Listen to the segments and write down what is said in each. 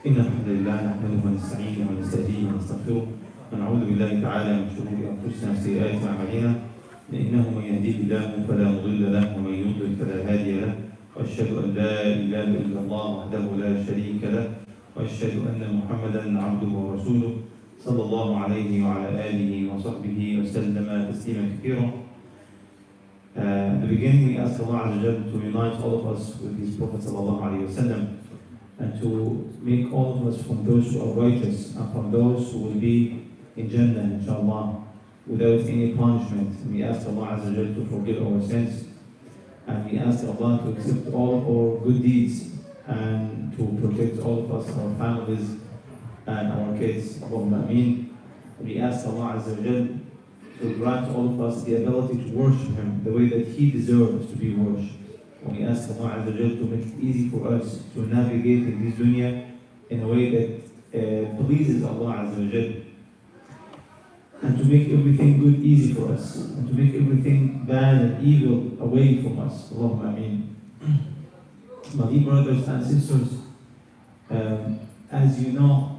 إن الحمد لله نحمده ونستعينه ونستهديه ونستغفره ونعوذ بالله تعالى من شرور أنفسنا وسيئات أعمالنا إنه من يهديه الله فلا مضل له ومن يضلل فلا هادي له وأشهد أن لا إله إلا الله وحده لا شريك له وأشهد أن محمدا عبده ورسوله صلى الله عليه وعلى آله وصحبه وسلم تسليما كثيرا. At the beginning, we ask Allah Azza wa Jalla to unite all of us with His Prophet sallallahu alaihi wasallam, and to make all of us from those who are righteous and from those who will be in Jannah, inshallah, without any punishment. And we ask Allah Azza wa Jalla to forgive our sins, and we ask Allah to accept all our good deeds and to protect all of us, our families and our kids. Allahumma ameen. We ask Allah Azza wa Jalla to grant all of us the ability to worship Him the way that He deserves to be worshipped. And we ask Allah Azza wa Jalla to make it easy for us to navigate in this dunya in a way that pleases Allah Azza wa Jalla, and to make everything good easy for us, and to make everything bad and evil away from us. Allahumma ameen. My dear brothers and sisters, as you know,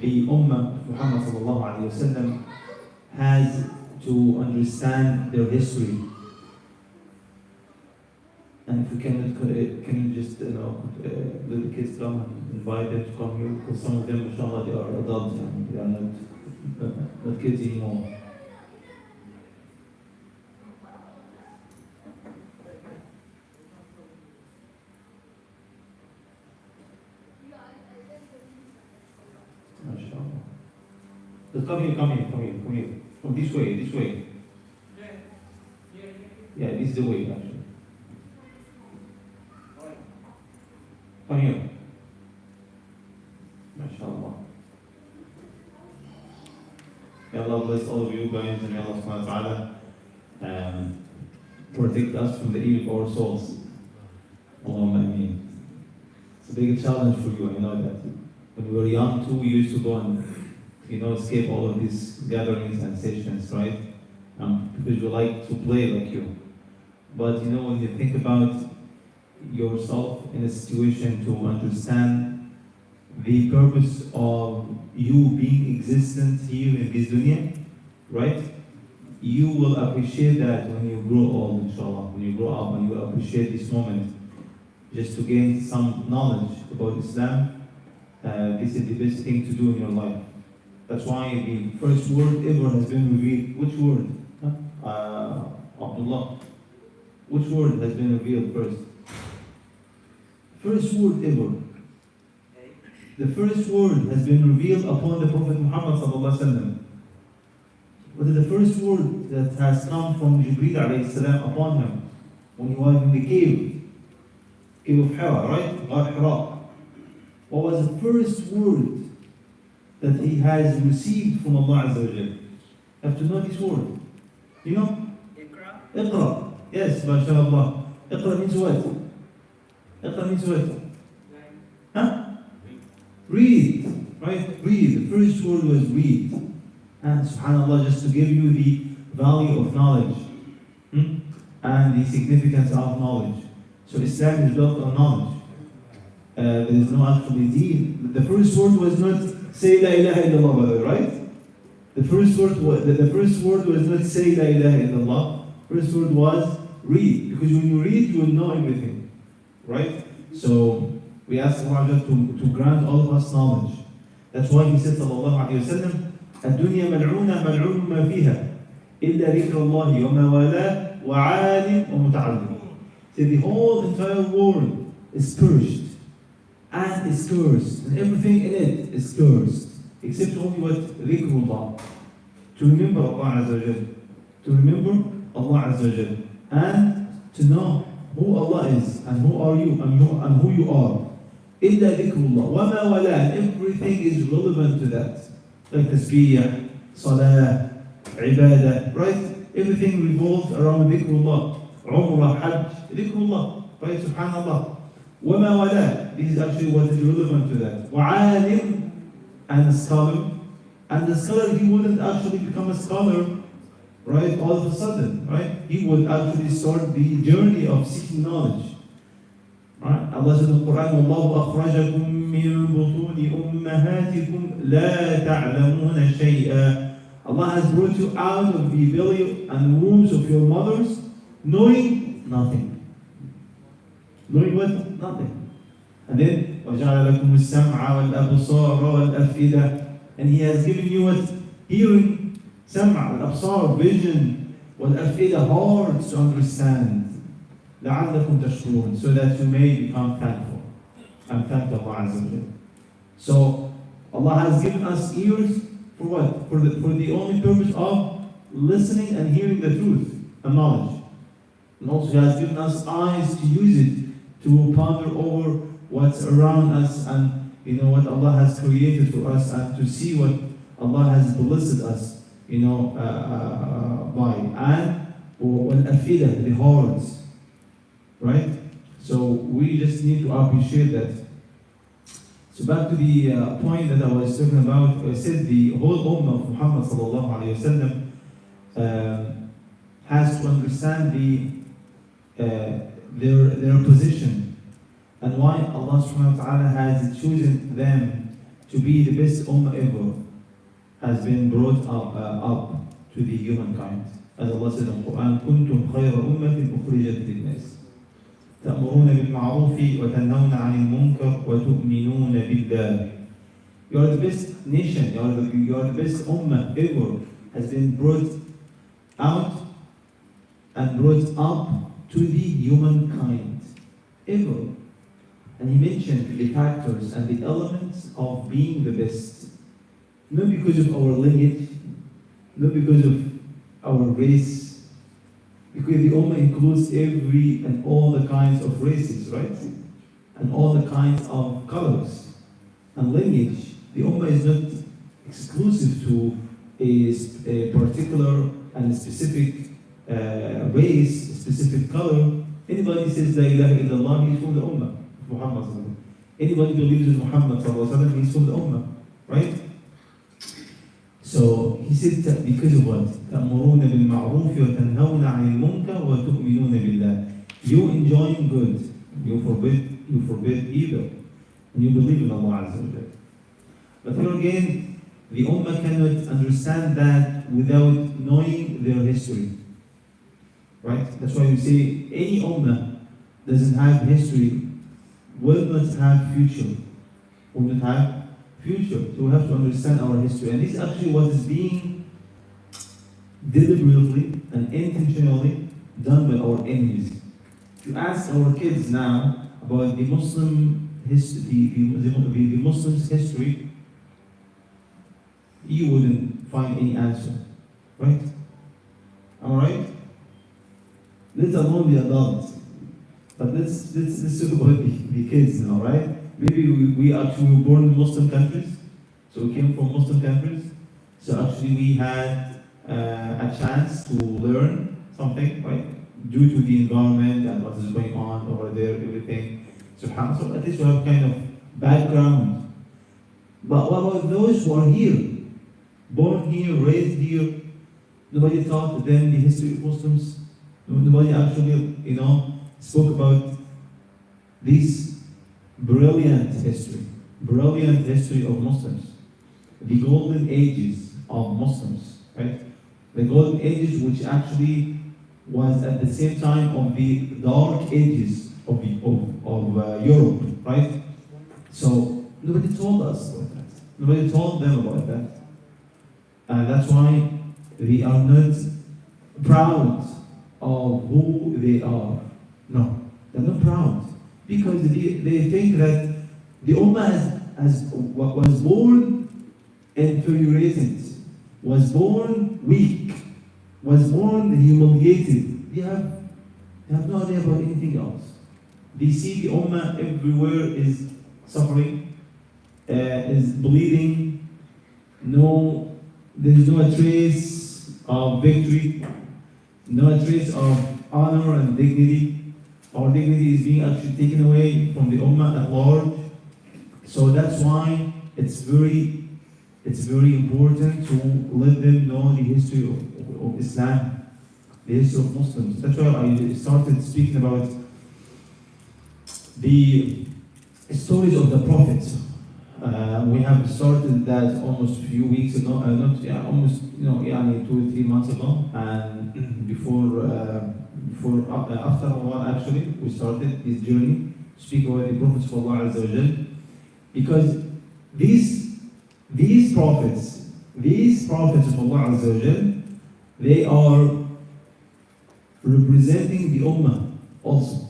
the Ummah of Muhammad sallallahu alayhi wa sallam has to understand their history. And if we can you just let the kids come and invite them to come here, because some of them, inshallah, they are adults and they are not kids anymore. MashaAllah. Just come here. From this way. Yeah, this is the way, actually. Come here. MashaAllah. May Allah bless all of you guys, and may Allah subhanahu wa ta'ala protect us from the evil of our souls. Allahumma ameen. It's a big challenge for you, I know that. When we were young too, we used to go and escape all of these gatherings and sessions, right? Because we like to play like you. But when you think about yourself in a situation to understand the purpose of you being existent here in this dunya, right? You will appreciate that when you grow old, inshallah. When you grow up, and you will appreciate this moment just to gain some knowledge about Islam. This is the best thing to do in your life. That's why the first word ever has been revealed. Which word? Abdullah. Which word has been revealed first? First word ever. The first word has been revealed upon the Prophet Muhammad sallallahu alaihi wasallam. What is the first word that has come from Jibreel alayhi salam upon him when he was in the cave of Hira, right? Ghar Hira. What was the first word that he has received from Allah Azza wa Jalla? You have to know this word. You know? Iqra. Yes, mashallah. Iqra means what? Iqra means what? Huh? Read. Right? Read. The first word was read. And subhanAllah, just to give you the value of knowledge and the significance of knowledge. So Islam is built on knowledge. There is no actually deen. The first word was not say la ilaha illallah, right? The first word was not say la ilaha illallah. First word was read, because when you read, you will know everything, right? So we ask Allah to grant all of us knowledge. That's why He said sallallahu alaihi wasallam, الدنيا ملعونة ملعون ما فيها إلا ذكر الله وما والاه وعالم ومتعلم. So the whole entire world is cursed and is cursed, and everything in it is cursed, except only what? Dhikrullah. To remember Allah Azza wa Jal. To remember Allah Azza wa Jal. And to know who Allah is, and who are you, and who you are. إِلَّا dhikrullah. وَمَا وَلَا. Everything is relevant to that. Like tasbih, salah, ibadah, right? Everything revolves around dhikrullah. Umrah, hajj, dhikrullah. Right? Subhanallah. وَمَا وَلَا. This is actually what is relevant to that. وَعَالِمْ, and a scholar. And the scholar, he wouldn't actually become a scholar, right, all of a sudden, right? He would actually start the journey of seeking knowledge. Right? Allah said in the Quran, وَاللَّهُ أَخْرَجَكُم مِّن بُطُونِ أُمَّهَاتِكُمْ لَا تَعْلَمُونَ شَيْئًا. Allah has brought you out of the belly and wombs of your mothers, knowing nothing. Knowing what? Nothing. And then, وَجَعَلَ لَكُمُ السَّمْعَ وَالْأَبْصَارَ وَالْأَفْئِدَةَ. And He has given you what? Hearing, sam'a, al-absar, vision, wal-af'idah, hearts to understand. لَعَلَّكُمْ تَشْكُرُونَ, so that you may become thankful. And thank Allah Azza wa Jalla. So, Allah has given us ears for what? For the only purpose of listening and hearing the truth and knowledge. And also He has given us eyes to use it to ponder over what's around us and what Allah has created for us, and to see what Allah has blessed us by. And والأفئدة, the hearts. Right? So we just need to appreciate that. So back to the point that I was talking about, I said the whole ummah of Muhammad sallallahu alayhi wasallam has to understand their position and why Allah subhanahu wa ta'ala has chosen them to be the best ummah ever, has been brought up to the humankind. As Allah said in the Quran, كنتم خير أمة أخرجت للناس تأمرون بالمعروف وتنهون عن المنكر وتؤمنون بالله. You are the best nation, you are the best ummah ever, has been brought out and brought up to the humankind ever. And He mentioned the factors and the elements of being the best. Not because of our lineage, not because of our race, because the Ummah includes every and all the kinds of races, right? And all the kinds of colors and lineage. The Ummah is not exclusive to a particular and a specific race, a specific color. Anybody says La ilaha illallah, he's from the Ummah, Muhammad. Anybody believes in Muhammad, he's from the Ummah, right? So He said that because of what? تَأْمُرُونَ بِالْمَعْرُوفِ وَتَنْهَوْنَ عَنِ الْمُنكَرِ وَتُؤْمِنُونَ بِاللَّهِ. You enjoying good, you forbid evil, and you believe in Allah Azza wa Jalla. But here again, the Ummah cannot understand that without knowing their history. Right? That's why we say any Ummah doesn't have history, will not have future. Will not have future. So we have to understand our history. And this is actually what is being deliberately and intentionally done by our enemies. If you ask our kids now about the Muslim history, the Muslims' history, you wouldn't find any answer. Right? Alright? Let alone the adults. But let's talk about the kids now, right? Maybe we actually were born in Muslim countries, so we came from Muslim countries. So actually we had a chance to learn something, right? Due to the environment and what is going on over there, everything. SubhanAllah, so at least we have kind of background. But what about those who are here? Born here, raised here, nobody taught them the history of Muslims. Nobody actually, spoke about this brilliant history of Muslims. The golden ages of Muslims, right? The golden ages which actually was at the same time of the dark ages of Europe, right? So nobody told us about that. Nobody told them about that. And that's why they are not proud of who they are. No, they're not proud. Because they think that the Ummah was born infuriated, was born weak, was born humiliated. They have no idea about anything else. They see the Ummah everywhere is suffering, is bleeding. No, there is no trace of victory, no trace of honor and dignity. Our dignity is being actually taken away from the Ummah at large. So that's why it's very important to let them know the history of Islam, the history of Muslims. That's why I started speaking about the stories of the prophets. We have started that almost a few weeks ago, almost 2 or 3 months ago, and after a while actually we started this journey to speak about the prophets of Allah Azza wa Jal, because these prophets of Allah Azza wa Jal, they are representing the Ummah also.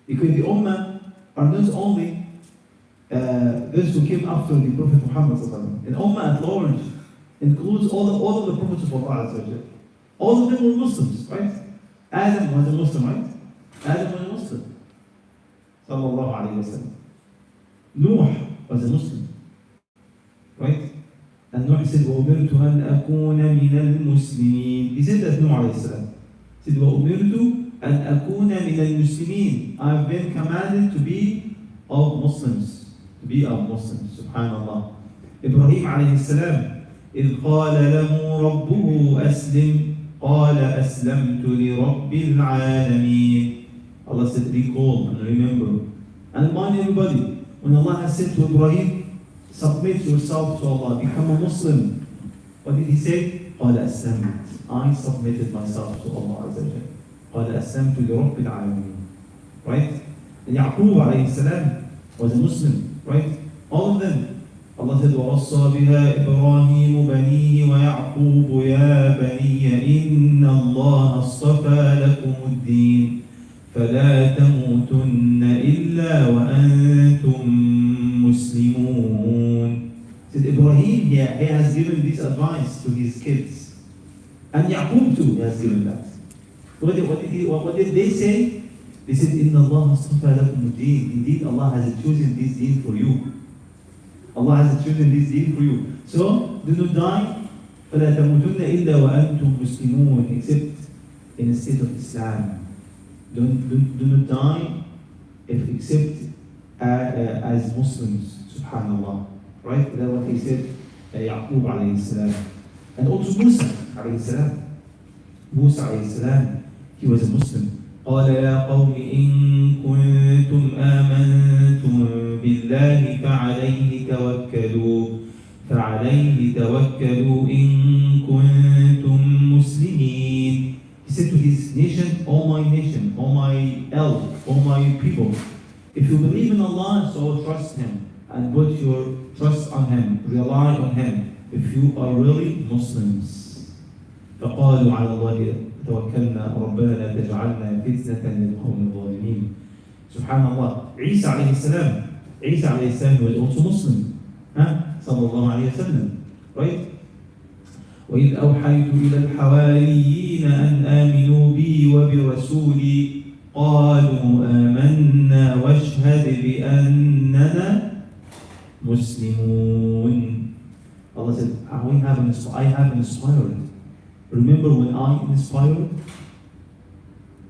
Because the Ummah are not only those who came after the Prophet Muhammad. The Ummah at large includes all of the prophets of Allah. All of them were Muslims, right? Adam was a Muslim, right? Adam was a Muslim. Sallallahu alayhi wa sallam. Nuh was a Muslim, right? And Nuh said, وَأُمِرْتُ أَنْ أَكُونَ مِنَ الْمُسْلِمِينَ. He said that Nuh alayhi salam. He said, وَأُمِرْتُ أَنْ أَكُونَ مِنَ الْمُسْلِمِينَ. I've been commanded to be of Muslims. To be of Muslims. Subhanallah. Ibrahim alayhi salam. إِذْ قَالَ لَهُ رَبُّهُ أَسْلِمْ قَالَ أَسْلَمْتُ لِرَبِّ الْعَالَمِينَ. Allah said, recall and remember. And remind everybody, when Allah has said to Ibrahim, submit yourself to Allah, become a Muslim. What did he say? قَالَ أَسْلَمْتُ. I submitted myself to Allah Azza wa Jalla. قَالَ أَسْلَمْتُ لِرَبِّ الْعَالَمِينَ. Right? And Yaqub alayhi salam was a Muslim, right? All of them. Allah said, وَوَصَّى بِهَا إِبْرَاهِيمُ بَنِيهِ وَيَعْقُوبُ يَا بَنِيَّ إِنَّ اللَّهَ اصْطَفَى لَكُمُ الدِّينَ فَلَا تَمُوتُنَّ إِلَّا وَأَنْتُمْ مُسْلِمُونَ. Said Ibrahim, he has given this advice to his kids. And Yaqub too, he has given that. What did they say? They said, إِنَّ اللَّهَ اصْطَفَى لَكُمُ الدِّينَ. Indeed, Allah has chosen this deen for you. Allah has chosen this deen for you. So, do not die. فَلَا تَمُوتُنَّ إِلَّا وَأَنْتُمْ مُسْلِمُونَ. Except in a state of Islam. Do not die except as Muslims. Subhanallah. Right? That's what he said, Yaqub alayhi salam. And also Musa alayhi salam. Musa alayhi salam, he was a Muslim. قال يا قوم إن كنتم آمنتم بالله فعليه توكلوا إن كنتم مسلمين. He said to his nation, all my elders, all my people, if you believe in Allah, so trust Him and put your trust on Him, rely on Him, if you are really Muslims. فقالوا على الله توكلنا ربنا لا تجعلنا فتنة للقوم الظالمين. Subhanallah. Isa alayhi salam was also Muslim. Sallallahu alayhi wa sallam. Right? وإذ أوحيت إلى الحواريين أن آمنوا بي وبرسولي قالوا آمنا واشهد بأننا مسلمون. Allah said, I have inspired. Remember when I inspired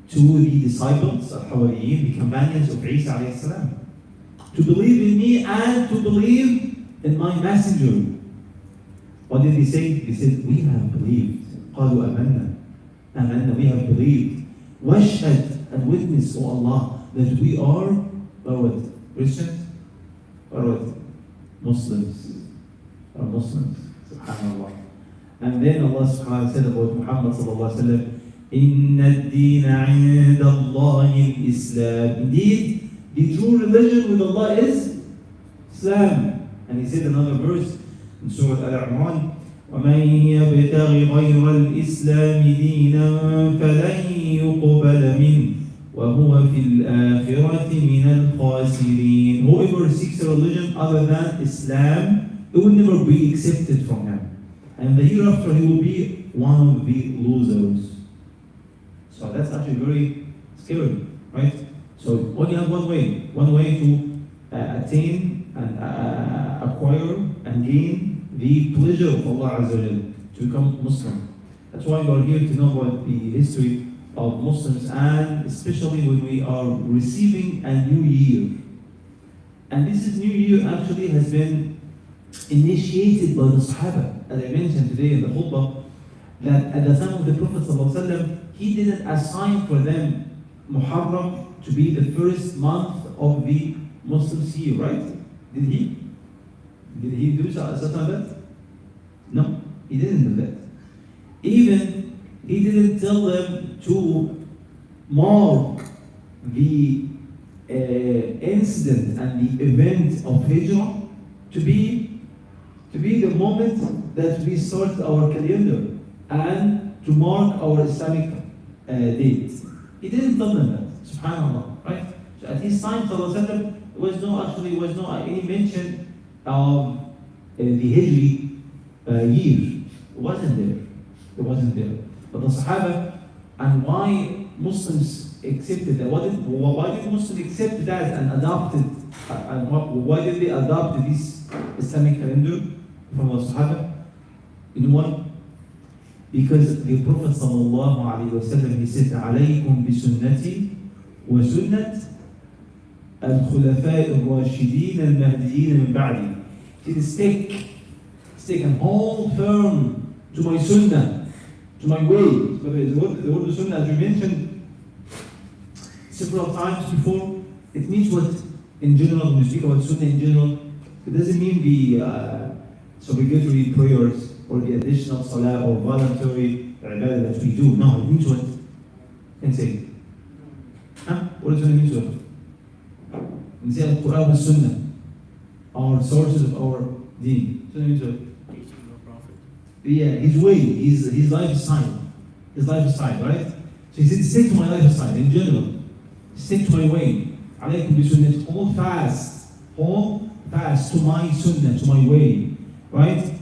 to the disciples of Hawariyin, the companions of Isa alayhi salam, to believe in me and to believe in my messenger. What did they say? They said, we have believed. قالوا آمنا, we have believed. واشهد, and witness, O Allah, that we are what? Christians? Or what? Muslims. Or Muslims. Subhanallah. And then Allah subhanahu wa ta'ala said about Muhammad sallallahu alayhi wa sallam, إِنَّ الدِّينَ عِنْدَ اللَّهِ الْإِسْلَامِ. Indeed, the true religion with Allah is Islam. And he said another verse in Surah Al-Imran, وَمَنْ يَبْتَغِ غَيْرَ الْإِسْلَامِ دِينًا فَلَنْ يُقْبَلَ مِنْهُ وَهُوَ فِي الْآخِرَةِ مِنَ الْخَاسِرِينَ. Whoever seeks a religion other than Islam, it will never be accepted from him. And the hereafter he will be one of the losers. So that's actually very scary, right? So only have one way to attain and acquire and gain the pleasure of Allah Azza wa Jalla, to become Muslim. That's why we are here to know about the history of Muslims, and especially when we are receiving a new year. And this new year actually has been initiated by the Sahaba. As I mentioned today in the khutbah, that at the time of the Prophet ﷺ, he didn't assign for them Muharram to be the first month of the Muslim year, right? Did he? Did he do something like that? No, he didn't do that. Even he didn't tell them to mark the incident and the event of Hijrah to be the moment that we start our calendar and to mark our Islamic date. He didn't tell them that, subhanAllah, right? So at his time, there was no any mention of the Hijri year. It wasn't there. It wasn't there. But the Sahaba, and why Muslims accepted that? Why did Muslims accept that and adopt it? And why did they adopt this Islamic calendar from the Sahaba? You know why? Because the Prophet sallallahu alaihi wasallam, he said, "عليكم بسنتي وسنة الخلفاء الراشدين المهديين من بعدي." He said, stick and hold firm to my sunnah, to my way. So the word sunnah, as we mentioned several times before, it means what in general, when we speak about sunnah in general, it doesn't mean the obligatory prayers or the additional salah or voluntary ibadah that we do. No, it means what? Can say. Huh? What does it mean to it? And say Al-Quran and Sunnah, our sources of our deen. So it means what? Yeah, his way, his lifestyle. His lifestyle, right? So he said, stick to my lifestyle in general. Stick to my way. Alaykum bi sunnah. Hold fast to my sunnah, to my way. Right?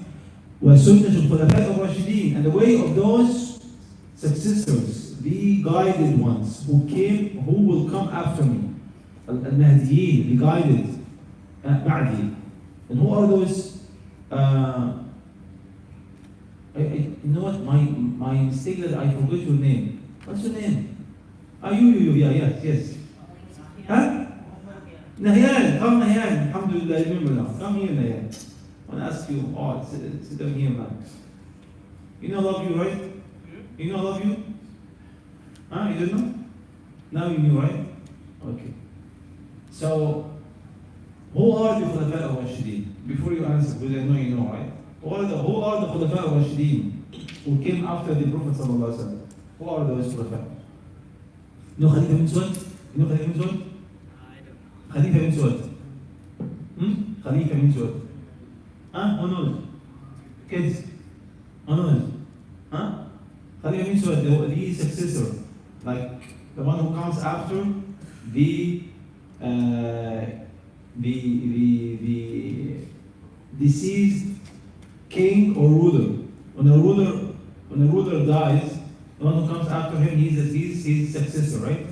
وَسُنَّةُ الْخُلَفَاءِ الرَّاشِدِينَ, and the way of those successors, the guided ones who will come after me. Al-Mahdiyin, the guided, Ba'di. And who are those? You know what? My mistake that I forgot your name. What's your name? You. Yeah, yes. Huh? Nahyan. Come Nahyan. Alhamdulillah, I remember now. Come here, Nahyan. I want to ask you, sit down here, man. You know I love you, right? You know I love you? Huh? You don't know? Now you knew, right? Okay. So, who are the Khulafa al-Rashidin? Before you answer, because I know you know, right? Who are the Khulafa al-Rashidin who came after the Prophet sallallahu alaihi wasallam? Who are those Khulafa? You know Khalifa bin Suwad? You know Khalifa bin Suwad? Khalifa bin Suwad. Khalifa bin Suwad. Huh? Who knows? Kids? Who knows? Huh? Khalifa bin Suwad, the successor, like the one who comes after the deceased king or ruler. When a ruler dies, the one who comes after him, he's his successor, right?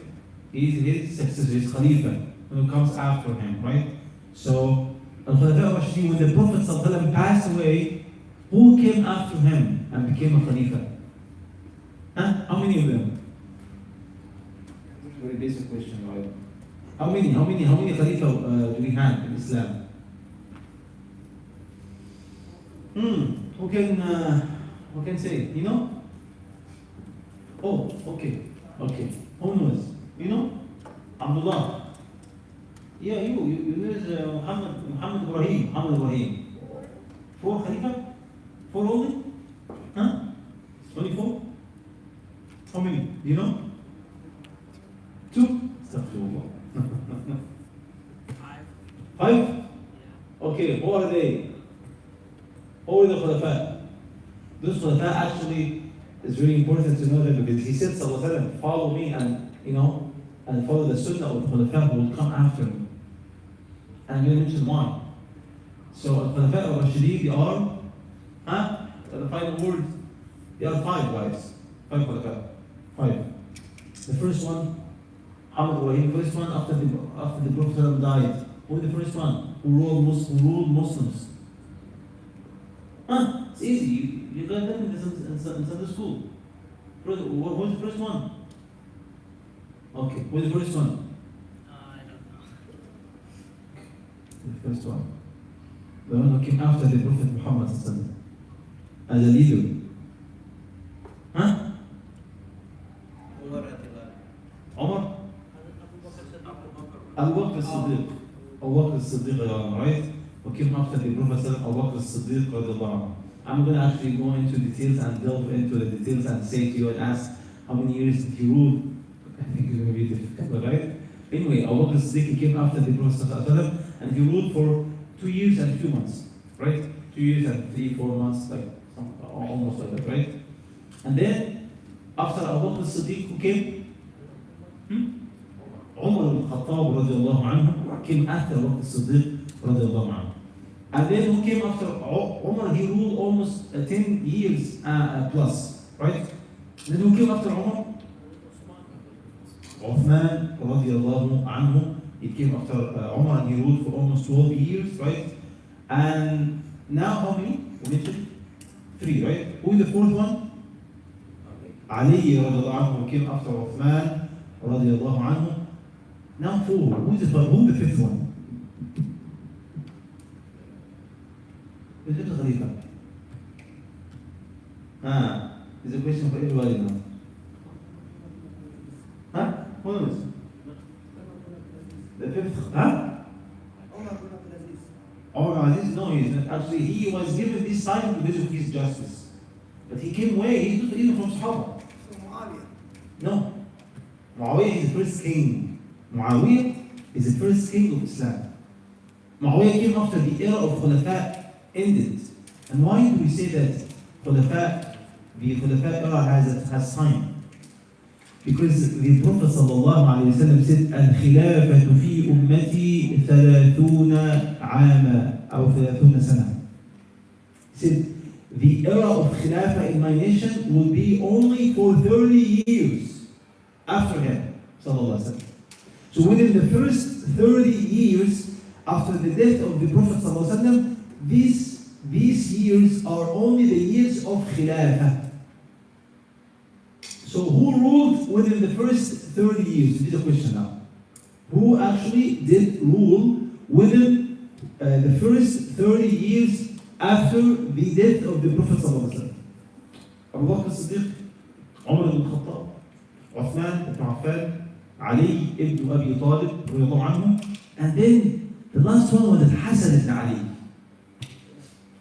He's his successor, his Khalifa, who comes after him, right? So, Al-Khulafa al-Rashidin, when the Prophet ﷺ passed away, who came after him and became a Khalifa? Huh? How many of them? Very basic question, right? How many Khalifa do we have in Islam? Who can say? You know? Oh, okay. Who knows? You know? Abdullah. Yeah, you know Muhammad Ibrahim. 4 Khalifa? 4 only? Huh? Only 4? How many? Do you know? 2? Astaghfirullah. 5? Okay, who are they? Who are the Khulafa? Those Khulafa actually is very important to know them, because he said, sallallahu alaihi wasallam, follow me and follow the sunnah of the Khulafa who will come after me. And I'm going to mention why. So Al-Khulafa al-Rashidin, they are, the final word, they are 5 guys. 5 Khulafa. 5. The first one, Muhammad Ibrahim, first one after the Prophet died. Who was the first one who ruled Muslims? It's easy. You got that in Sunday school. What was the first one? Okay, who was the first one? I don't know. The first one. The one who came after the Prophet Muhammad as a leader. Omar? as-Siddiq radiallahu anhu, right? Who came after the Prophet Abu Bakr as-Siddiq radiallahu anhu. I'm going to actually go into details and delve into the details and say to you and ask how many years did he rule. I think it's going to be difficult, right? Anyway, Abu Bakr as-Siddiq came after the Prophet ﷺ, and he ruled for 2 years and 2 months, right? 2 years and 3-4 months, like almost like that, right? And then after Abu Bakr as-Siddiq, who came? Umar al-Khattab radiallahu anhu came after Abu Bakr as-Siddiq radiallahu anhu. And then who came after Umar? He ruled almost 10 years plus, right? Then who came after Umar? Uthman radiallahu anhu. He came after Umar and he ruled for almost 12 years, right? And now how many? We mentioned 3, right? Who is the 4th one? Ali radiallahu anhu came after Uthman radiallahu anhu. Now 4. Who is the 5th one? Is it Khalifa? Is a question for everybody now. Who knows? The 5th, Umar bin Aziz? No, he is not. Actually, he was given this title because of his justice. But he came away, he's not even from Sahaba. No. Muawiyah is the first king. Muawiyah is the first king of Islam. Muawiyah came after the era of Khulafa ended. And why do we say that the Khulafa era has time? Because the Prophet ﷺ said, الخلافة في أمتي 30 عاما أو 30 سنة. He said, the era of Khilafah in my nation will be only for 30 years after him. ﷺ. So within the first 30 years after the death of the Prophet ﷺ, these years are only the years of Khilafah. So who ruled within the first 30 years? This is the question now. Who actually did rule within the first 30 years after the death of the Prophet ﷺ? Abu Bakr as-Siddiq, Umar ibn Khattab, Uthman ibn Affan, Ali ibn Abi Talib radiallahu anhu, and then the last one was Al-Hasan ibn Ali.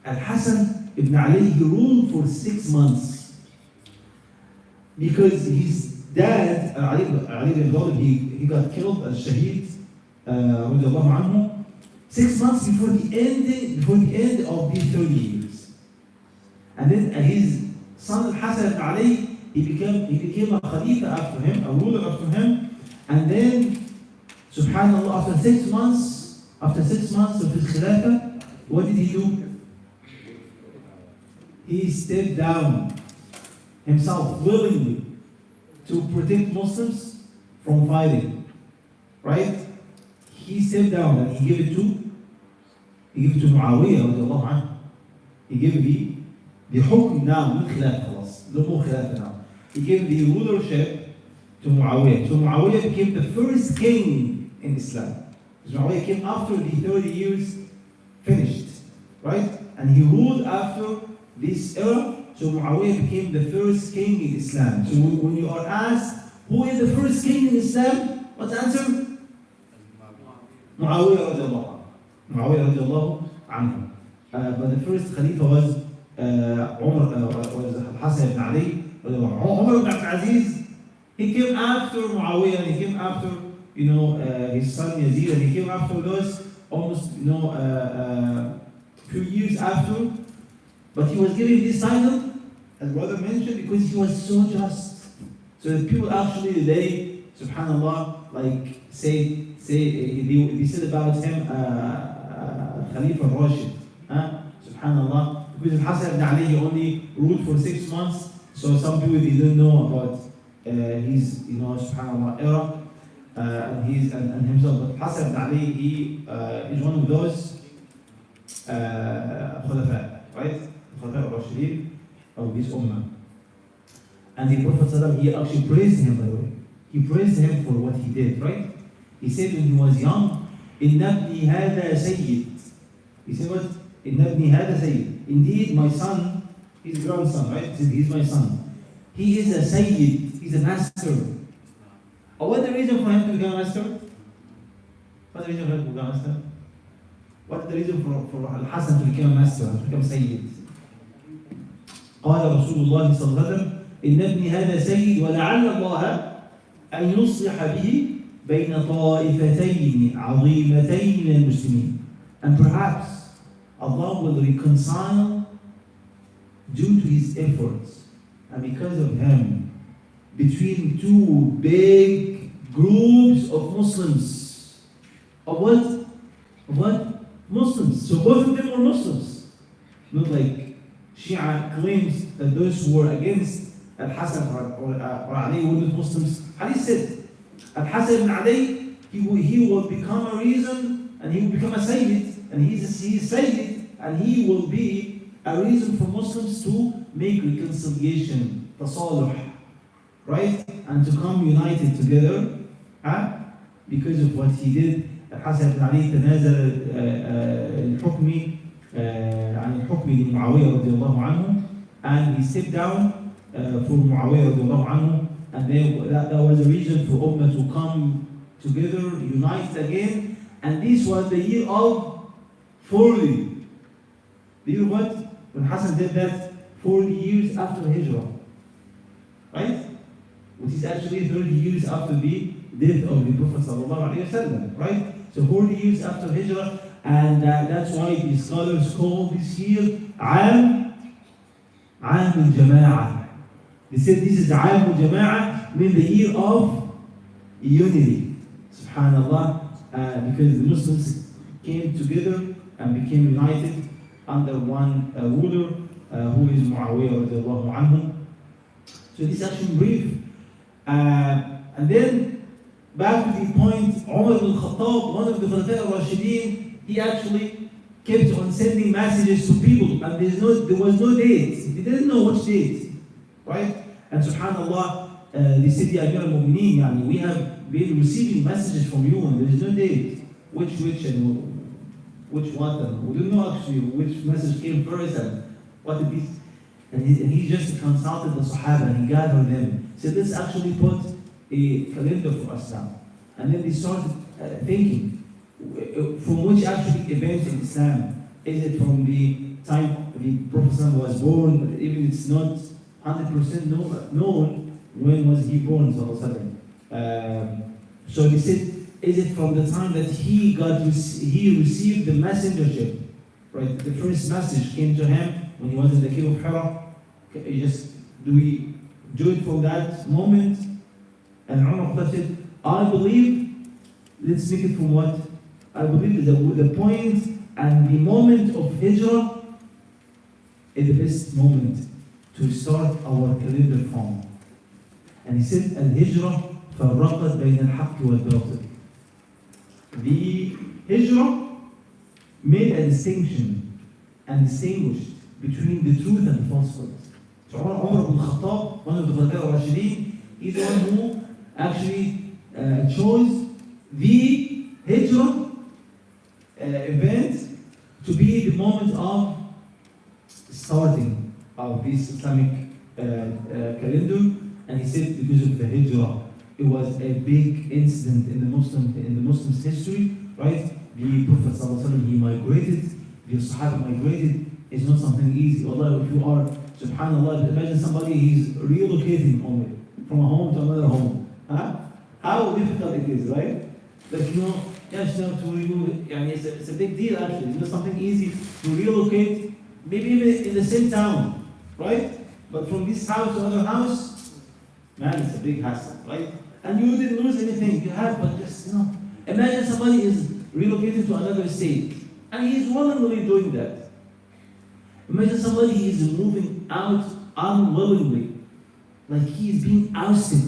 Al-Hasan ibn Ali, he ruled for 6 months. Because his dad, Ali ibn Abi Talib, he got killed as Shaheed, radiallahu anhu, 6 months before the end of these 30 years. And then his son Al-Hasan ibn Ali, he became a Khalifa after him, a ruler after him. And then, subhanAllah, after 6 months of his Khilafah, what did he do? He stepped down himself willingly to protect Muslims from fighting, right? He stepped down and he gave it to Muawiyah radiallahu anhu. He gave the hukm now, no khilaf khalas, no more khilaf now. He gave the rulership to Muawiyah. So Muawiyah became the first king in Islam. So Muawiyah came after the 30 years finished, right? And he ruled after this era. So Muawiyah became the first king in Islam. So when you are asked, who is the first king in Islam? What's the answer? Muawiyah radiallahu anhu. But the first Khalifa was Hassan ibn Ali. Umar ibn Aziz, he came after Muawiyah, and he came after, his son Yazid, and he came after those almost, few years after. But he was given this title, as brother mentioned, because he was so just. So the people actually, they, subhanAllah, like they said about him, Khalifa Rashid. Subhanallah. Because Hassan ibn Ali, he only ruled for 6 months. So some people, they don't know about his, subhanAllah, era and himself. But Hassan ibn Ali, he is one of those khulafa, right? Khulafa al-Rashidin of this ummah. And the Prophet ﷺ, he actually praised him, by the way. He praised him for what he did, right? He said when he was young, Inna ibni hada sayyid. He said what? Inna ibni hada sayyid. Indeed, my son, his grandson, right? He said, he's my son. He is a sayyid. He's a master. What's the reason for him to become a master? What's the reason for him to become a master? What's the reason for Al-Hasan to become a master, to become Sayyid? قال رسول الله صلى الله عليه وسلم إن ابني هذا سيد ولعل الله أن يصلح به بين طائفتين عظيمتين من المسلمين. And perhaps Allah will reconcile, due to his efforts and because of him, between two big groups of Muslims. Of what? Of what? Muslims. So both of them were Muslims. Not like Shia claims that those who were against Al-Hasan or Ali were not Muslims. Ali said, Al-Hasan ibn Ali, he will become a reason, and he will become a Sayyid, and he's Sayyid, and he will be a reason for Muslims to make reconciliation, tasaluh, right? And to come united together, because of what he did. Al-Hasan ibn Ali تنازل الحكم عن الحكم لمعاوية رضي الله عنه, and he stepped down for Muawiyah رضي الله عنه, and that was a reason for Ummah to come together, unite again. And this was the year of 40. The year what? When Hassan did that, 40 years after Hijrah, right? Which is actually 30 years after the death of the Prophet sallallahu alaihi wasallam, right? So 40 years after Hijrah, and that's why the scholars call this year عام الجماعة. They said this is عام الجماعة, mean the year of unity. Subhanallah, because the Muslims came together and became united under one ruler, who is Muawiyah radiallahu anhu. So this is actually brief. And then back to the point, Umar ibn Khattab, one of the Khulafa al-Rashidin, he actually kept on sending messages to people, and there was no date. They didn't know which date, right? And subhanallah, they said, Ya Amir al-Mu'mineen, we have been receiving messages from you, and there is no date. Which and which what, and we don't know actually which message came first and what it is. And he just consulted the Sahaba and he gathered them. He said, let's actually put a calendar for us now. And then they started thinking, from which actually event in Islam? Is it from the time the Prophet was born? Even it's not 100% known when was he born, so he said, is it from the time that he received the messengership? Right, the first message came to him when he was in the cave of Hira. Do we do it from that moment? And Umar said, I believe, let's make it from what? I believe that the point and the moment of Hijrah is the best moment to start our calendar from. And he said, Al-Hijrah فرقت بين الحق والباطل. The Hijrah made a distinction and distinguished between the truth and the falsehood. So Umar ibn Khattab, one of the Khulafa al-Rashidin, is the one who actually chose the Hijrah event to be the moment of starting of this Islamic calendar. And he said because of the Hijrah, it was a big incident in the Muslims' history, right? The Prophet ﷺ, he migrated, the Sahaba migrated. It's not something easy. Although if you are, subhanAllah, imagine somebody he's relocating only from a home to another home. How difficult it is, right? Like, to remove, it's a big deal actually. It's not something easy to relocate, maybe even in the same town, right? But from this house to another house, man, it's a big hassle, right? And you didn't lose anything. You have, but just, imagine somebody is relocated to another state, and he is willingly doing that. Imagine somebody is moving out unwillingly, like he is being ousted.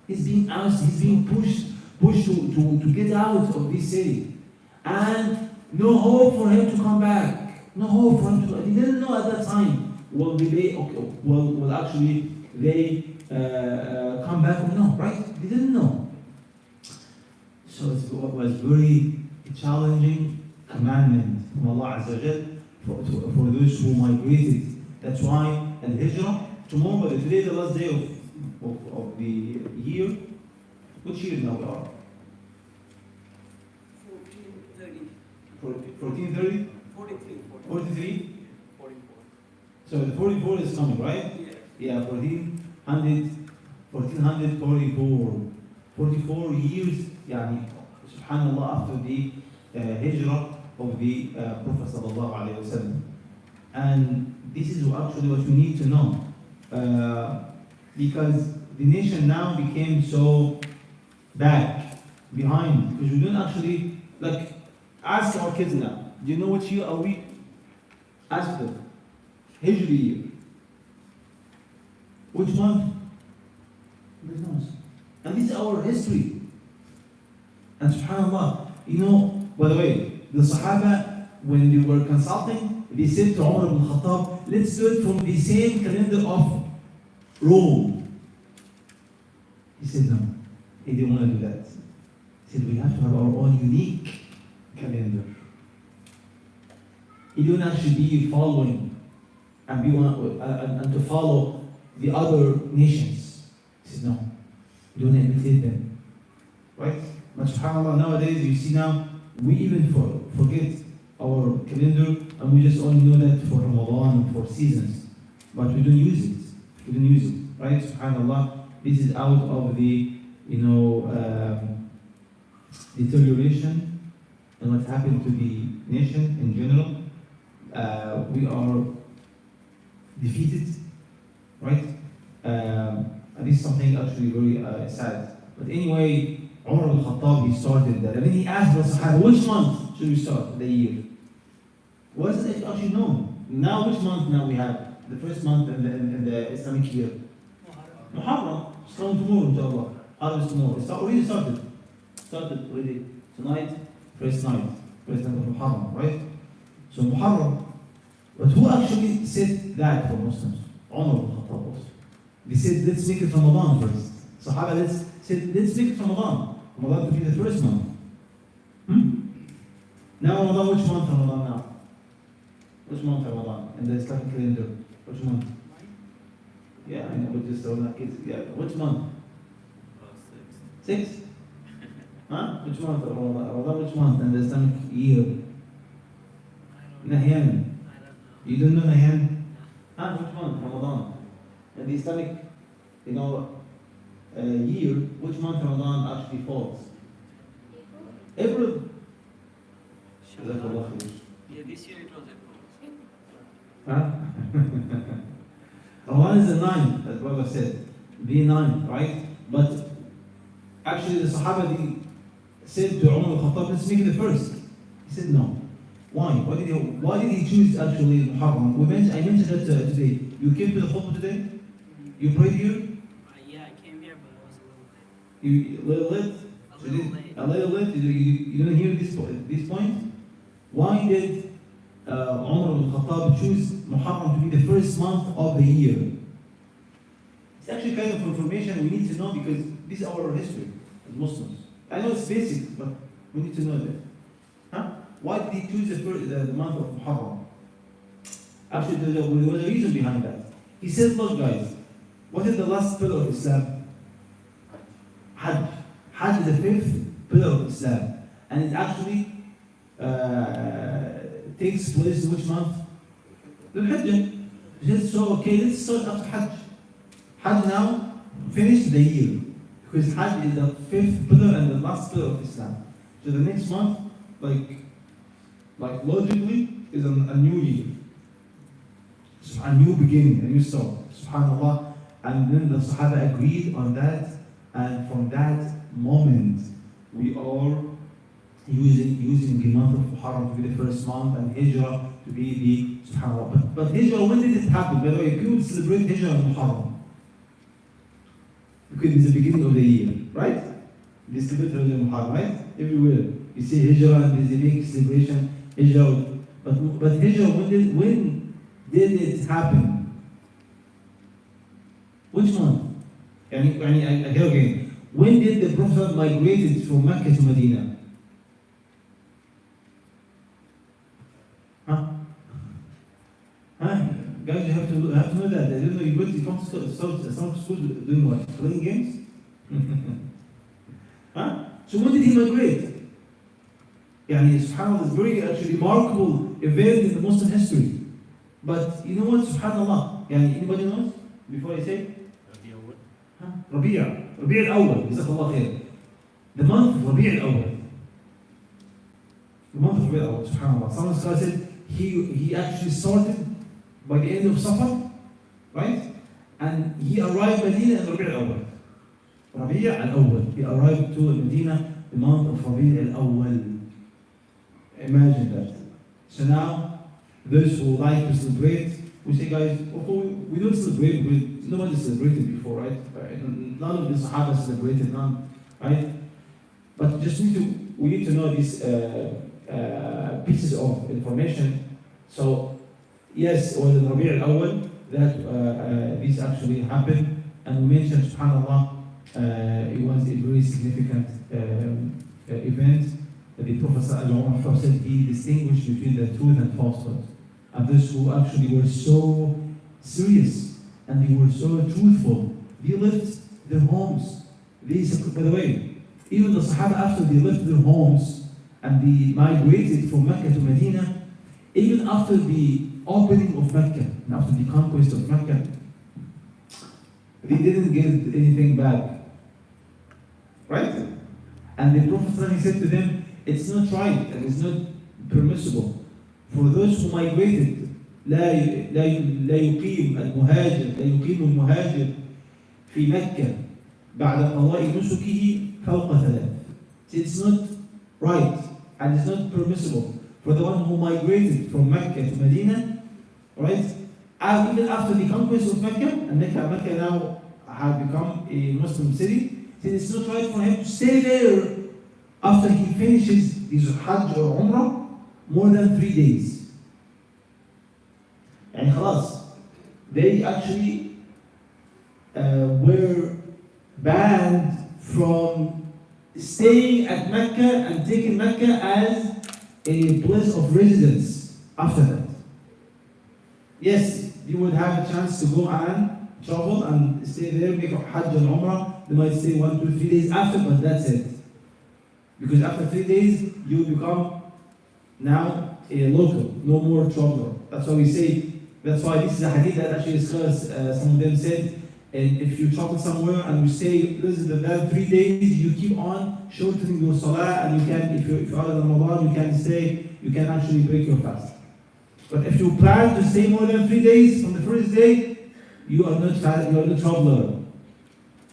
He's being ousted. He's being pushed to get out of this city, and no hope for him to come back. No hope for him to. He didn't know at that time will actually they come back or no, right? They didn't know. So it was very challenging commandment from Allah Azza wa Jal for those who migrated. That's why Al-Hijrah, tomorrow, today the last day of the year. Which year now we are? 1430. 1430? 43. 43? 44. So the 44 is coming, right? Yeah. Yeah, 1444. 44 years, يعني, subhanallah, after the hijrah of the Prophet sallallahu alayhi wasallam. And this is actually what we need to know. Because the nation now became so back, behind, because we don't actually, like, ask our kids now, do you know which year are we? Ask them. Hijri year. Which month? Nobody knows. And this is our history. And subhanAllah, you know, by the way, the Sahaba, when they were consulting, they said to Umar ibn Khattab, let's do it from the same calendar of Rome. He said no. He didn't want to do that. He said we have to have our own unique calendar. He didn't actually be following and to follow the other nations. He said no. We don't imitate them. Right? But subhanAllah, nowadays you see now, we even forget our calendar and we just only know that for Ramadan and for seasons. But we don't use it. We don't use it. Right? SubhanAllah, this is out of the, deterioration and what happened to the nation in general. We are defeated, right? And this is something actually very sad. But anyway, Umar al-Khattab, he started that. And then he asked the Sahaba, which month should we start the year? What is it actually known? Now, which month now we have? The first month in the Islamic year? Muharram. It's coming tomorrow, inshallah. Harvest tomorrow. It's already started. Started already. Tonight, first night. First night of Muharram, right? So Muharram. But who actually said that for Muslims? Umar al-Khattab also. They said, let's make it Ramadan first. Sahaba said, let's make it Ramadan. Ramadan to be the first month. Now Ramadan, which month Ramadan now? Which month Ramadan? In the Islamic calendar. Which month? Yeah, I know, but just kids. Yeah, which month? 6. Huh? Which month Ramadan? Ramadan, which month in the Islamic year? Nahyan. You don't know Nahyan? Huh? Which month Ramadan? In the Islamic, year, which month Ramadan actually falls? April. Yeah, this year it was April. Huh? Ramadan is the 9th, as brother said. The 9th, right? But actually the Sahaba said to Umar al-Khattab, let's make it the first. He said no. Why? Why did he choose actually Muharram? I mentioned that today. You came to the khutbah today? You prayed here? Yeah, I came here, but I was a little late. A little late? You didn't hear this point? Why did Umar al-Khattab choose Muharram to be the first month of the year? It's actually kind of information we need to know because this is our history as Muslims. I know it's basic, but we need to know that. Huh? Why did he choose the month of Muharram? Actually, there was a reason behind that. He said, look guys, what is the last pillar of Islam? Hajj. Hajj is the 5th pillar of Islam. And it actually takes place in which month? The Hajj. Just so, okay, let's start after Hajj. Hajj now, finish the year. Because Hajj is the 5th pillar and the last pillar of Islam. So the next month, like logically, is a new year. A new beginning, a new start. SubhanAllah. And then the Sahaba agreed on that. And from that moment, we are using the month of Muharram to be the first month and Hijrah to be the SubhanAllah. But Hijrah, when did it happen? By the way, people celebrate Hijrah and Muharram. Because it's the beginning of the year, right? They celebrate Hijrah and Muharram, right? Everywhere. You see Hijrah and there's a big celebration. Hijrah. But Hijrah, when did it happen? Which month? I go again. When did the Prophet migrated from Mecca to Medina? Huh? Guys, you have to know that. I don't know, you come to school doing what? Playing games? Huh? So when did he migrate? يعني subhanAllah, it's very actually remarkable event in the Muslim history. But you know what, subhanAllah, يعني anybody knows before I say? ربيع الأول, جزاك الله خير. The month of ربيع الأول. The month of ربيع الأول, subhanAllah. Some scholars said he actually started by the end of Safar, right? And he arrived Medina in ربيع الأول. ربيع الأول. He arrived to Medina the month of ربيع الأول. Imagine that. So now, those who like to celebrate, we say, guys, we don't celebrate, nobody celebrated before, right? None of the Sahaba celebrated, none, right? But just we need to know these pieces of information. So, yes, it was in Rabi' al-Awwal that this actually happened, and we mentioned, subhanAllah, it was a very significant event. The Prophet said he distinguished between the truth and falsehood. And those who actually were so serious and they were so truthful, they left their homes. By the way, even the Sahaba, after they left their homes and they migrated from Mecca to Medina, even after the opening of Mecca and after the conquest of Mecca, they didn't get anything back. Right? And the Prophet said to them, it's not right and it's not permissible for those who migrated. لا يقيم المهاجر في مكة بعد قضاء نسكه فوق ثلاث. It's not right and it's not permissible for the one who migrated from Mecca to Medina, right? And even after the conquest of Mecca, and Mecca now had become a Muslim city, it's not right for him to stay there after he finishes his Hajj or Umrah more than 3 days. And خلاص, they actually were banned from staying at Mecca and taking Mecca as a place of residence after that. Yes, you would have a chance to go and travel and stay there, make a Hajj and Umrah. They might stay 1, 2, 3 days after, but that's it. Because after 3 days, you become now a local, no more traveler. That's why we say, that's why this is a hadith that actually scholars, some of them said, and if you travel somewhere and you say, less than 3 days, you keep on shortening your salah, and you can, if you are in Ramadan, you can actually break your fast. But if you plan to stay more than 3 days from the first day, you are not traveler.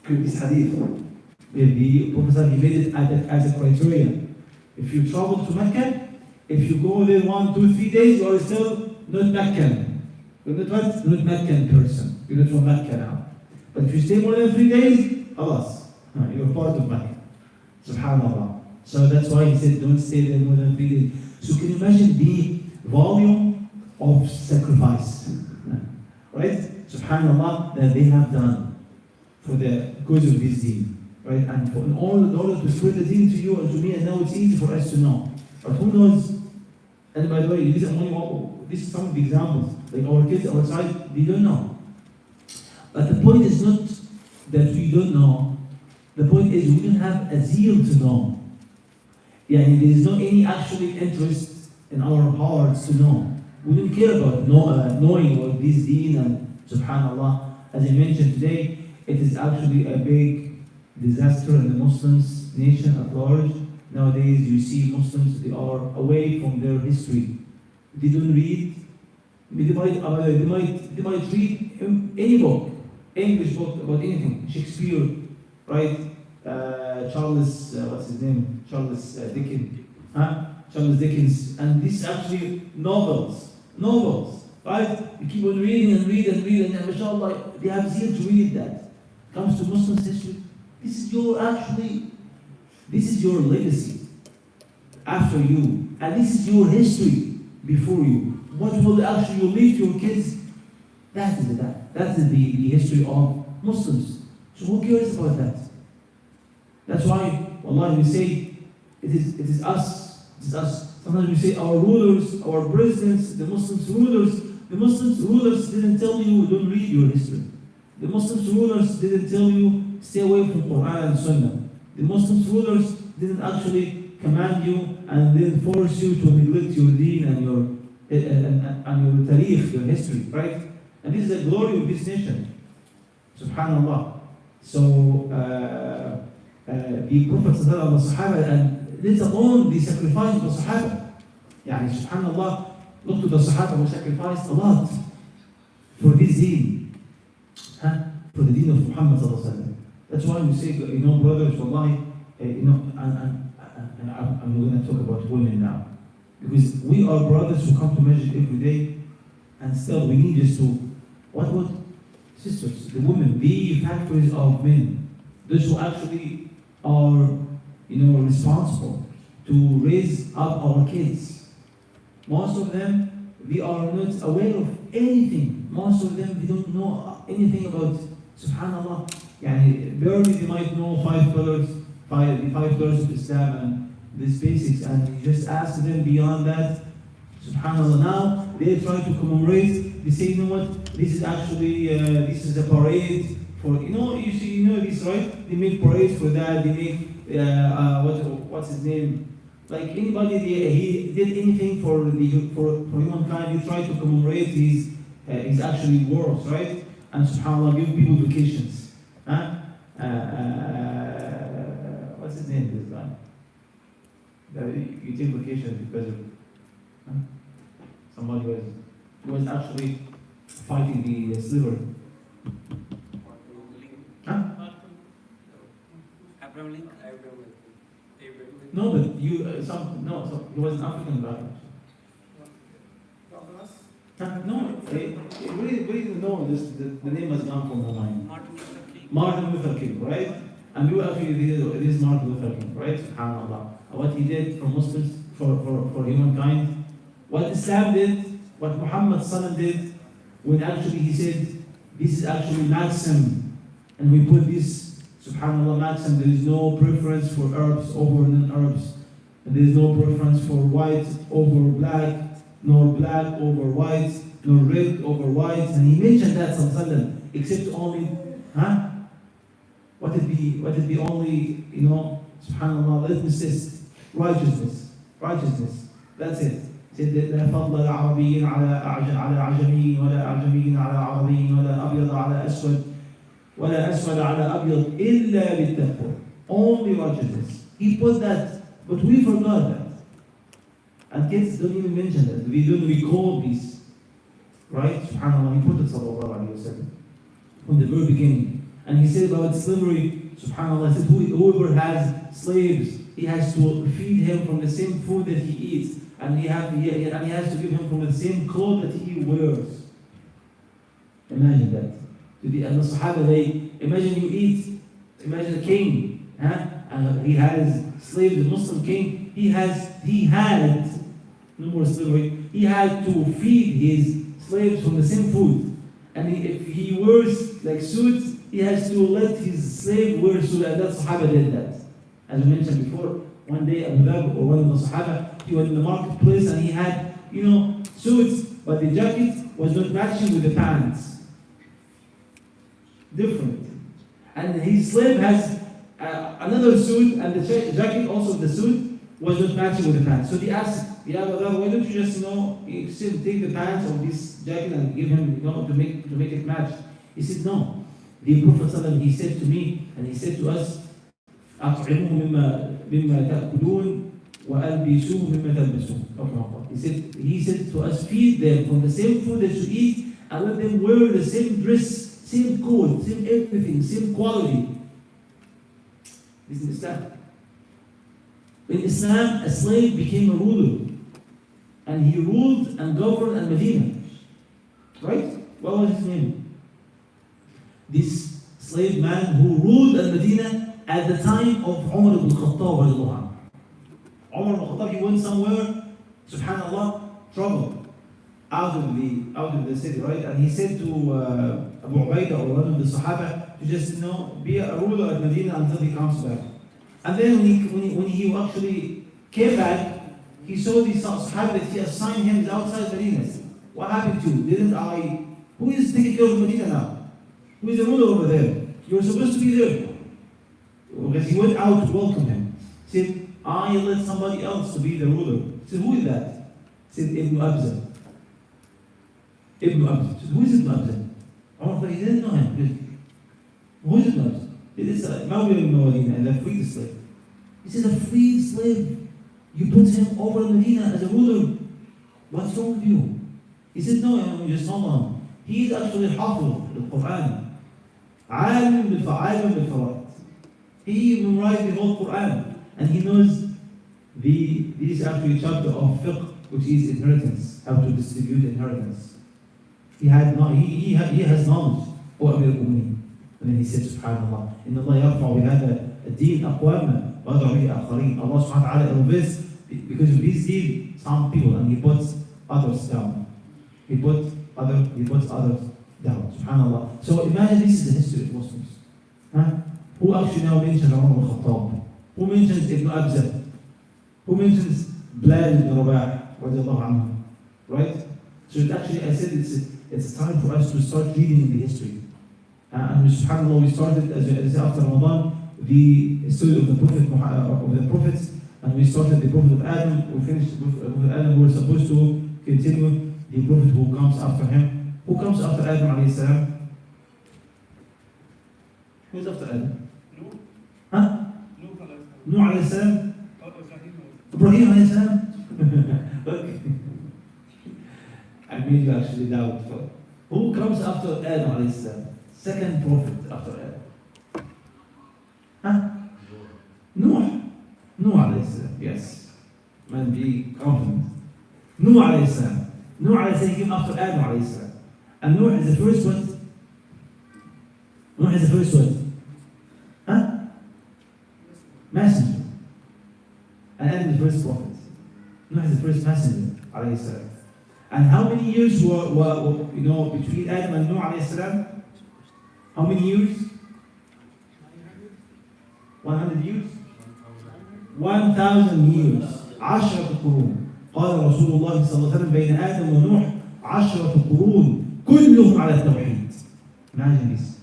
This hadith. The Prophet he made it as a criterion. If you travel to Mecca, if you go there 1, 2, 3 days, you are still not Meccan. You're not what? You're not Meccan person. You're not from Mecca now. But if you stay more than 3 days, alas, you're part of Mecca. Subhanallah. So that's why he said, don't stay there more than 3 days. So can you imagine the volume of sacrifice, right? Subhanallah, that they have done for the cause of this deen. Right? And in order to spread the deen to you and to me, and now it's easy for us to know. But who knows? And by the way, this is some of the examples. Like our kids outside, they don't know. But the point is not that we don't know. The point is we don't have a zeal to know. Yeah, there is no any actually interest in our hearts to know. We don't care about knowing what this deen, and subhanallah, as I mentioned today, it is actually a big disaster in the Muslims nation at large. Nowadays you see Muslims, they are away from their history. They don't read. They might read any book, English book about anything. Shakespeare, right? Charles, what's his name? Charles Dickens. Charles Dickens. And this is actually novels, right? You keep on reading and and mashallah, they have zeal to read that. Comes to Muslim history. This is your legacy after you, and this is your history before you. What will actually you leave to your kids? That is the history of Muslims. So who cares about that? That's why, wallahi, we say it is us. Sometimes we say our rulers, our presidents, the Muslims rulers didn't tell you don't read your history. The Muslims rulers didn't tell you stay away from Quran and Sunnah. The Muslims rulers didn't actually command you and then force you to neglect your deen and your tarikh, your history, right? And this is the glory of this nation. Subhanallah. So the Prophet sallallahu alaihi wasallam and let alone the sacrifice of the Sahaba. Yani subhanallah, look to the Sahaba who sacrificed a lot for this deen. For the deen of Muhammad sallallahu alaihi wasallam. That's why we say, brothers, wallahi, and I'm going to talk about women now. Because we are brothers who come to masjid every day, and still we need just to, what? Sisters, the women, the factories of men, those who actually are, responsible to raise up our kids. Most of them, they are not aware of anything. Most of them, they don't know anything about, subhanallah, barely they might know the 5 pillars of Islam and these basics, and you just ask them beyond that, subhanallah. Now they try to commemorate. They say, you know what? This is actually this is a parade for this, right? They make parades for that. They make what's his name? Like anybody, he did anything for humankind. He tried to commemorate his actually works, right? And subhanallah, give people vacations. What's his name? This guy. You take vacations because of somebody who was actually fighting the slavery. Abraham Lincoln. No, but he was an African guy. No, the name has gone from my mind. Martin Luther King, right? And you actually this Martin Luther King, right? SubhanAllah. What he did for Muslims, for humankind, what Islam did, what Muhammad Sallallahu did, when actually he said, this is actually maxim, and we put this, subhanAllah, maxim, there is no preference for Arabs over non-Arabs, and there is no preference for white over black, nor black over white, nor red over white, and he mentioned that Sallallahu, except only, what did be only, subhanAllah, let me say, righteousness, that's it. Said لا فضل العربيين على عجمي ولا عجمي على عربي ولا أبيض على أسود ولا أسود على أبيض إلا بالتقوى. Only righteousness. He put that, but we forgot that. And kids don't even mention that. We don't recall this. Right? SubhanAllah, he put it sallallahu alayhi wa sallam from the very beginning. And he said about slavery, SubhanAllah, he said whoever has slaves, he has to feed him from the same food that he eats. And he has to give him from the same clothes that he wears. Imagine that. To the Sahaba, imagine a king, and he has slaves, a Muslim king. He had no more slavery. He had to feed his slaves from the same food. And if he wears like suits, he has to let his slave wear suits. And that Sahaba did that. As we mentioned before, one day Abu Dhab, or one of the Sahaba, he was in the marketplace and he had, suits, but the jacket was not matching with the pants. Different. And his slave has another suit, and the jacket also the suit was not matching with the pants. So he asked, why don't you just, still take the pants of this jacket and give him, to make it match? He said, no. The Prophet ﷺ, he said to me, and he said to us, أطعموه مما تأكلون وألبسوه مما تلبسون. He said to us, feed them from the same food that you eat, and let them wear the same dress, same coat, same everything, same quality. This is Islam. In Islam, a slave became a ruler, and he ruled and governed Al-Medina. Right? What was his name? This slave man who ruled Al-Medina at the time of Umar ibn Khattab. Umar ibn Khattab, he went somewhere, subhanallah, traveled out of the city, right? And he said to Abu Ubaidah, or one of the Sahaba, to just be a ruler at Medina until he comes back. And then when he actually came back, he saw the Sahaba that he assigned him is outside Medina. What happened to you? Who is taking care of Medina now? Who is the ruler over there? You were supposed to be there. Because he went out to welcome him. He said, I let somebody else to be the ruler. He said, who is that? He said, Ibn Abza. Ibn Abza. He said, who is Ibn Abza? Umar, he didn't know him. He said, who is Ibn Abza? It is Mawli ibn Medina, and the freed slave. He said, a freed slave. You put him over Medina as a ruler. What's wrong with you? He said, no, just hold on. He is actually Hafiz, the Quran. عالم بالفرائض. He memorized the whole Quran, and he knows this actually chapter of fiqh, which is inheritance, how to distribute inheritance. He has knowledge. O Amir al-Mu'minin. And then he said, Subhanallah, إن الله يرفع بهذا الدين أقواما ويضع به آخرين. Allah subhanahu wa ta'ala elevates because of this deed some people, and he puts others down. He puts others down. Subhanallah. So imagine this is the history of Muslims. Huh? Who actually now mentions Umar ibn Khattab? Who mentions Ibn Abza? Who mentions Bilal ibn Rabah? Right? So actually, I said it's time for us to start reading the history. And subhanAllah, we started as after Ramadan the story of the prophets, and we started the prophet of Adam. We finished the prophet of Adam. We were supposed to continue the prophet who comes after him. Who comes after Adam alayhi salam? Who is after Adam? Huh? Nuh alayhi salam? Ibrahim alayhi salam? Okay. I made you actually doubt. Who comes after Adam alayhi salam? Second prophet after Adam. Huh? Nuh. Nuh alayhi salam, yes. Man, be confident. Nuh alayhi salam. Nuh alayhi salam came after Adam alayhi salam. And Nuh is the first one. Nuh is the first one. Huh? Messenger. And Adam is the first prophet. Nuh is the first messenger alayhi salam. And how many years were between Adam and Nuh alayhi salam? How many years? 100 years? 1,000 years. 10 قرون. قال رسول الله صلى الله عليه وسلم بين آدم ونوح 10 قرون كلهم على التوحيد. Imagine this.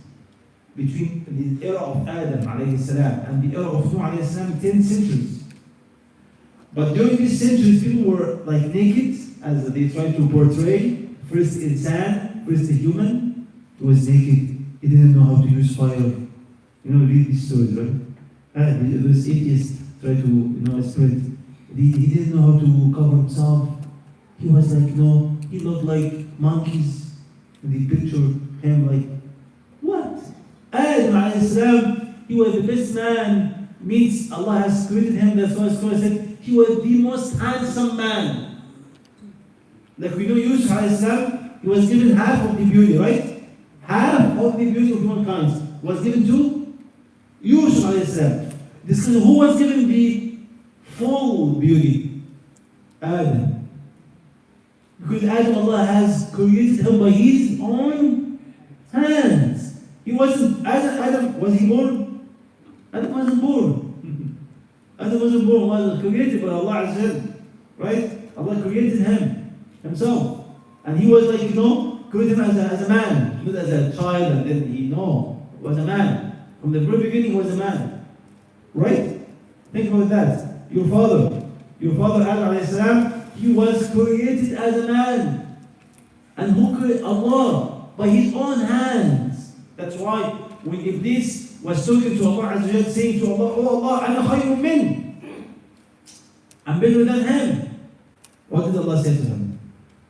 Between the era of Adam alayhi salam and the era of Nuh alayhi salam, 10 centuries. But during these centuries, people were like naked, as they tried to portray. First insan, first the human, he was naked. He didn't know how to use fire. Read these stories, right? Those atheists try to, spread. He didn't know how to cover himself. He was like, he looked like monkeys. And they picture him like, what? Adam alayhi salam, he was the best man. Means Allah has created him. That's why Surah said he was the most handsome man. Like we know Yusuf alayhi salam, he was given half of the beauty, right? Half of the beauty of humankind was given to Yusuf alayhi salam. This is who was given the full beauty? Adam. Because Adam, Allah has created him by his own hands. He wasn't, Adam, was he born? Adam wasn't born. Adam wasn't born, was created by Allah Azza wa Jal. Right? Allah created him, himself. And he was like, created him as a man, not as a child, and then he was a man. From the very beginning, he was a man. Right? Think about that. Your father Adam alayhi salam, he was created as a man. And who created? Allah, by his own hands. That's why when Iblis was talking to Allah Azza wa Jal, saying to Allah, oh Allah, ana khayrun min. I'm better than him. What did Allah say to him?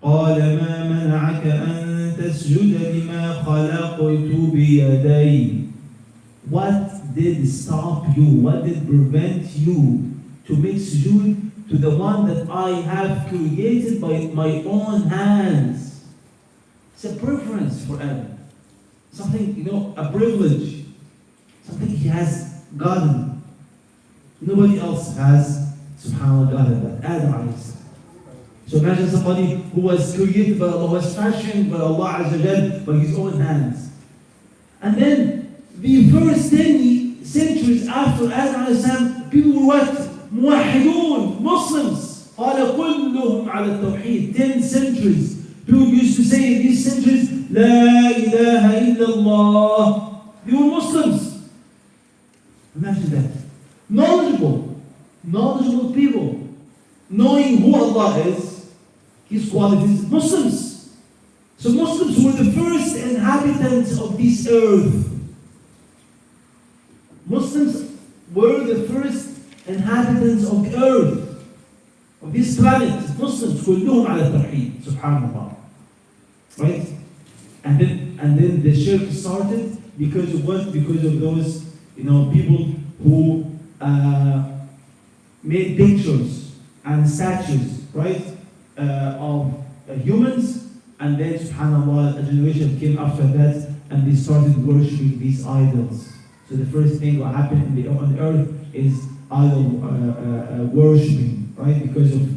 قال ما منعك أن تسجد لما خلقت بيدي. What did stop you? What did prevent you to make sujood to the one that I have created by my own hands? It's a preference for Adam. Something, a privilege. Something he has gotten. Nobody else has, subhanAllah, gotten that. Adam alayhi salam. So imagine somebody who was created by Allah, was fashioned by Allah Azza wa Jal by his own hands. And then the first 10 centuries after Adam alayhi salam, people were what? Muwahidun, Muslims. قال كلهم على التوحيد. 10 centuries. People used to say in these centuries, La ilaha illallah. They were Muslims. Imagine that. Knowledgeable. knowledgeable people, knowing who Allah is, His qualities, Muslims. So Muslims were the first inhabitants of this earth. Muslims were the first inhabitants of the earth, of this planet. Muslims كلهم على التوحيد, subhanallah. Right? And then the shirk started because of what? Because of those, people who made pictures and statues, right, of humans, and then subhanallah, a generation came after that, and they started worshipping these idols. So the first thing that happened on the earth is idol worshipping, right? Because of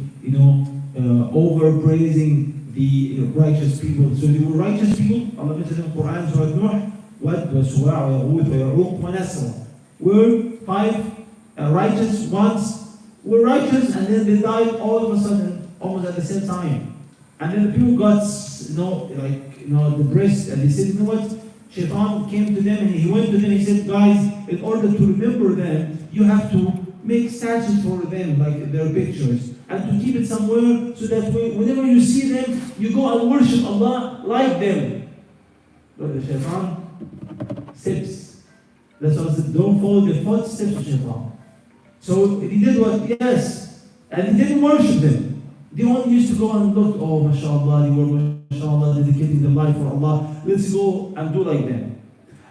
overpraising the righteous people. So they were righteous people. Allah mentioned in the Quran, Surah Nuh, Wad, Suwa, Yaghut, Yaruq, wa Nasr. Were 5 righteous ones were righteous, and then they died all of a sudden, almost at the same time. And then the people got, depressed, and they said, you know what? Shaitan came to them and he went to them and he said, guys, in order to remember them, you have to make statues for them, like their pictures, and to keep it somewhere so that whenever you see them, you go and worship Allah like them. But the Shaitan steps. That's why I said, don't follow the footsteps of Shaitan. So he did what? Yes. And he didn't worship them. They only used to go and look, oh, mashallah, they were, mashallah, dedicating their life for Allah. Let's go and do like them.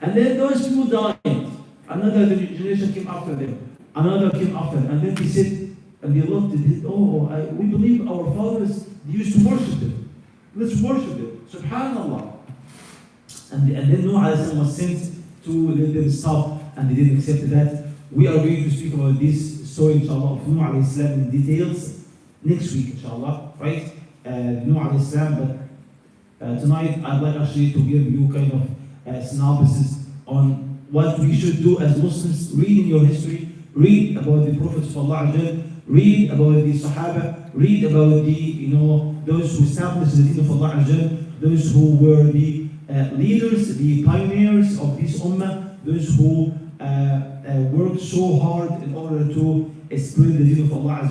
And then those people died. Another generation came after them. Another came after them. And then they said, and they looked and said, we believe our fathers, they used to worship them. Let's worship them. Subhanallah. And then Nuh was sent to let them stop, and they didn't accept that. We are going to speak about this story, inshallah, of Nuh in details next week, inshallah, right? Nuh but tonight I'd like actually to give you kind of a synopsis on what we should do as Muslims. Read in your history, read about the prophets of Allah, read about the Sahaba, read about the, those who established the deen of Allah, those who were the leaders, the pioneers of this ummah, those who worked so hard in order to spread the deen of Allah,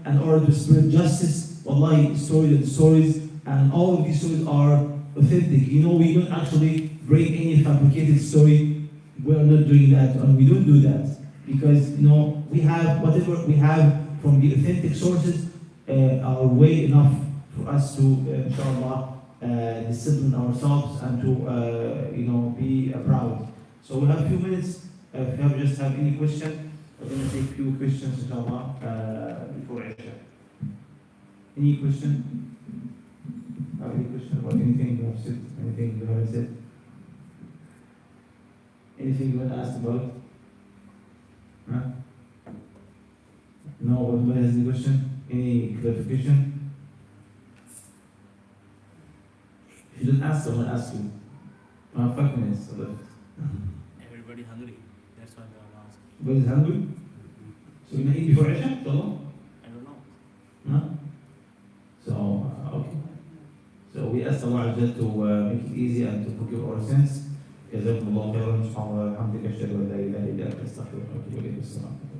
in order to spread justice. Wallahi, stories, and all of these stories are authentic. We don't actually bring any fabricated story. We are not doing that, and we don't do that because we have whatever we have from the authentic sources are way enough for us to, inshallah, discipline ourselves and to be proud. So we have a few minutes. If you just have any question, we're going to take a few questions, inshallah, before Isha. Any question? Any question about anything you have said? Anything you haven't said? Anything you want to ask about? Huh? No, nobody has any question? Any clarification? If you don't ask, someone will ask you. 5 minutes left. Everybody hungry. That's why I'm asking. Everybody's hungry? So we're going to eat before Isha, inshallah? I don't know. Huh? So, okay. So we ask Allah to make it easy and to forgive our sins. جزاكم الله خيرا. سبحان الله وبحمدك أشهد أن لا إله إلا أنت أستغفرك وأتوب إليك. السلام عليكم.